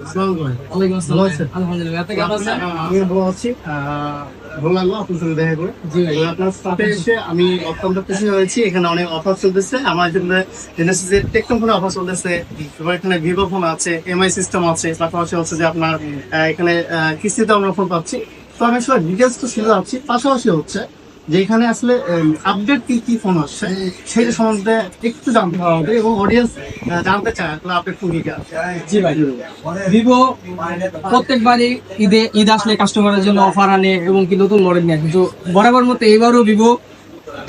আলহামদুলিল্লাহ, আপনি কেমন আছেন? আমি ভালো আছি। ভালো লাগলো আপনার সঙ্গে দেখা করে। আপনার সাথে এসে আমি অত্যন্ত খুশি হয়েছি। এখানে অনেক অফার চলতেছে। আমার জন্য জেনেছি যে টেকটম ফোনে অফার চলতেছে, এখানে ভিভো ফোন আছে, এমআই সিস্টেম আছে, পাশাপাশি হচ্ছে যে আপনার এখানে কিস্তিতে আমরা ফোন পাচ্ছি। তো আমি আসলে ডিটেলস তো শুনে যাচ্ছি, পাশাপাশি হচ্ছে যে এখানে আসলে আপডেট কি কি ফোন আসছে সেটা সম্বন্ধে একটু জানতে হবে এবং অডিয়েন্স জানতে চায় আসলে আপডেট ফোন কি আছে। জি ভাই, ভিভো প্রত্যেকবারই ঈদ আসলে কাস্টমারের জন্য অফার আনে এবং কি নতুন মডেল নিয়ে আসে। কিন্তু বরাবর মতো এবারও ভিভো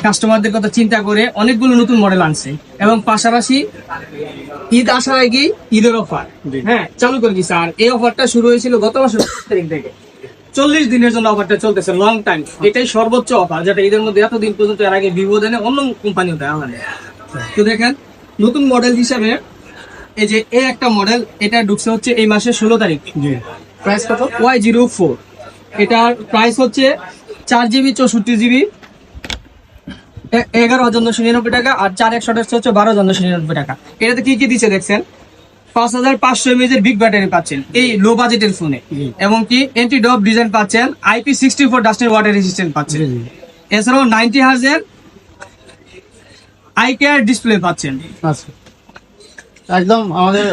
কাস্টমারদের কথা চিন্তা করে অনেকগুলো নতুন মডেল আনছে এবং পাশাপাশি ঈদ আসার আগে ঈদের অফার চালু করে দিচ্ছে। আর এই অফারটা শুরু হয়েছিল গত মাসের 5 তারিখ থেকে। 40 দিনের জন্য অফারটা চলতেছে, লং টাইম। এটাই সর্বোচ্চ অফার, যেটা ঈদের মধ্যে এতদিন পর্যন্ত এর আগে ভিভো দেয় না, অন্য কোম্পানিও দেয় না। তো দেখেন নতুন মডেল হিসাবে এই যে এই একটা মডেল, এটা ঢুকছে হচ্ছে এই মাসের 16 তারিখ। প্রাইস কত? Y04। এটার প্রাইস হচ্ছে 4GB 64GB 11,999 টাকা, আর 4128 হচ্ছে 12,999 টাকা। এটাতে কি কি দিচ্ছে দেখছেন? 5500 mAh এর বিগ ব্যাটারি পাচ্ছেন এই লো বাজেটের ফোনে, এবং কি এন্টি ড্রপ ডিজাইন পাচ্ছেন, IP64 ডাস্টের ওয়াটার রেজিস্ট্যান্ট পাচ্ছেন। এছাড়াও 90 Hz এর আই কেয়ার ডিসপ্লে পাচ্ছেন। আচ্ছা, একদম আমাদের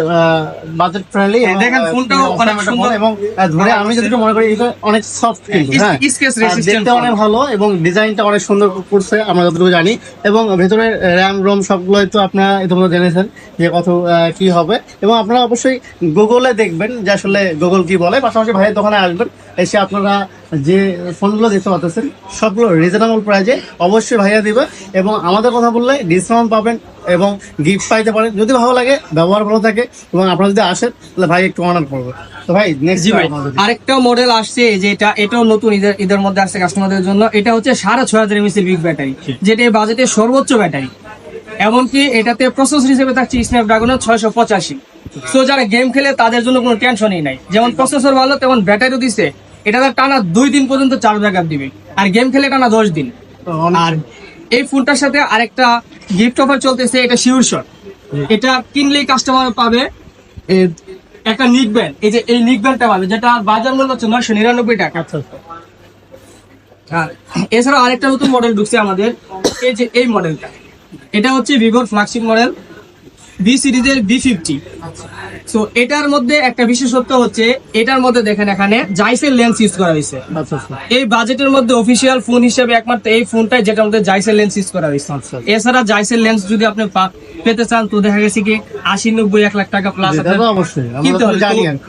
বাজেট ফ্রেন্ডলি। দেখেন ফোনটাও অনেক সুন্দর এবং ধরে আমি যেটা মনে করি এটা অনেক সফট, কিন্তু হ্যাঁ দেখতে অনেক ভালো এবং ডিজাইনটা অনেক সুন্দর করছে আমরা যতটুকু জানি। এবং ভেতরে র্যাম রোম সবগুলোই তো আপনারা ইতিমধ্যে জেনেছেন যে কত কি হবে। এবং আপনারা অবশ্যই গুগলে দেখবেন যে আসলে গুগল কি বলে। পাশাপাশি ভাইয়ের দোকানে আসবেন, এসে আপনারা যে ফোনগুলো দেখতে পাচ্ছেন সবগুলো রিজনেবল প্রাইজে অবশ্যই ভাইয়া দিবে। এবং আমাদের কথা বললে ডিসকাউন্ট পাবেন এবং গিফট পাইতে পারেন যদি ভালো লাগে, ব্যবহার ভালো থাকে এবং আপনারা যদি আসেন তাহলে ভাই একটু অনার করবে। তো ভাই নেক্সট আরেকটা মডেল আসছে, যে এটাও নতুন ঈদের মধ্যে আসছে কাস্টমারদের জন্য। এটা হচ্ছে 6500 mAh বিগ ব্যাটারি, যেটা এই বাজেটের সর্বোচ্চ ব্যাটারি। এমনকি এটাতে প্রসেসর হিসেবে থাকছে স্ন্যাপড্রাগনের 685। সো যারা গেম খেলে তাদের জন্য কোনো টেনশনই নাই, যেমন প্রসেসর ভালো তেমন ব্যাটারিও দিচ্ছে। এটাতে টানা 2 দিন পর্যন্ত চার্জ ব্যাকআপ দিবে, আর গেম খেলে টানা 10 দিন। আর এই ফোনটার সাথে আরেকটা গিফট অফার চলতেছে, এটা শিওর শট। এটা কিনলেই কাস্টমার পাবে একটা নিক ব্যান্ড। এই যে এই নিক ব্যান্ডটা পাবে, যেটা বাজার মূল্য হচ্ছে 999 টাকা। আর এছাড়া আরেকটা নতুন মডেল ঢুকছে আমাদের, এই যে এই মডেলটা, এটা হচ্ছে ভিভোর ফ্ল্যাগশিপ মডেল বি সিরিজের B50। সো এটার মধ্যে একটা বিশেষত্ব হচ্ছে, এটার মধ্যে দেখেন এখানে জাইসের লেন্স ইউজ করা হয়েছে। এই বাজেটের মধ্যে অফিসিয়াল ফোন হিসেবে একমাত্র এই ফোনটাই যেটার মধ্যে জাইসের লেন্স ইউজ করা হয়েছে। এছাড়া জাইসের লেন্স যদি আপনি পেতে চান তো দেখা গেছে কি 80, 90, 1 লাখ টাকা প্লাস অবশ্যই